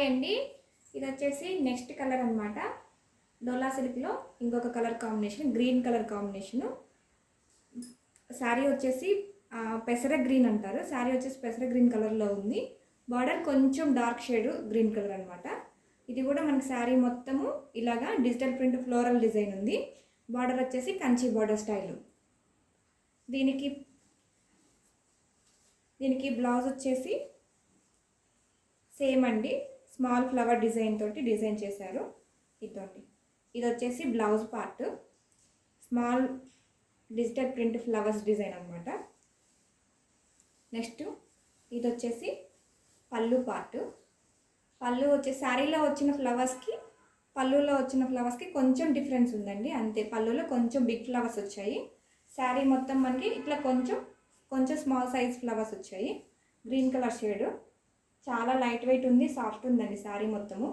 Hi అండి, ఇది వచ్చేసి నెక్స్ట్ కలర్ అనమాట. డోలా సిల్క్లో ఇంకొక colour combination, green colour combination. Sari వచ్చేసి పెసర గ్రీన్ అంటారు. శారీ వచ్చేసి పెసర గ్రీన్ కలర్లో ఉంది. బార్డర్ కొంచెం డార్క్ షేడ్ గ్రీన్ కలర్ అనమాట. ఇది కూడా మనకి శారీ మొత్తము ఇలాగా డిజిటల్ ప్రింట్ ఫ్లోరల్ డిజైన్ ఉంది. బార్డర్ వచ్చేసి కంచి బార్డర్ స్టైల్. దీనికి బ్లౌజ్ వచ్చేసి సేమ్ అండి, స్మాల్ ఫ్లవర్ డిజైన్ తోటి డిజైన్ చేశారు. ఇది వచ్చేసి blouse part, small digital print flowers design అనమాట. నెక్స్ట్ ఇది వచ్చేసి పళ్ళు పార్ట్. పళ్ళు వచ్చే శారీలో వచ్చిన ఫ్లవర్స్కి పళ్ళులో వచ్చిన ఫ్లవర్స్కి కొంచెం డిఫరెన్స్ ఉందండి, అంతే. పళ్ళులో కొంచెం బిగ్ ఫ్లవర్స్ వచ్చాయి. శారీ మొత్తం మనకి ఇట్లా కొంచెం స్మాల్ సైజ్ ఫ్లవర్స్ వచ్చాయి. గ్రీన్ కలర్ షేడ్, చాలా లైట్ వెయిట్ ఉంది, సాఫ్ట్ ఉందండి శారీ మొత్తము.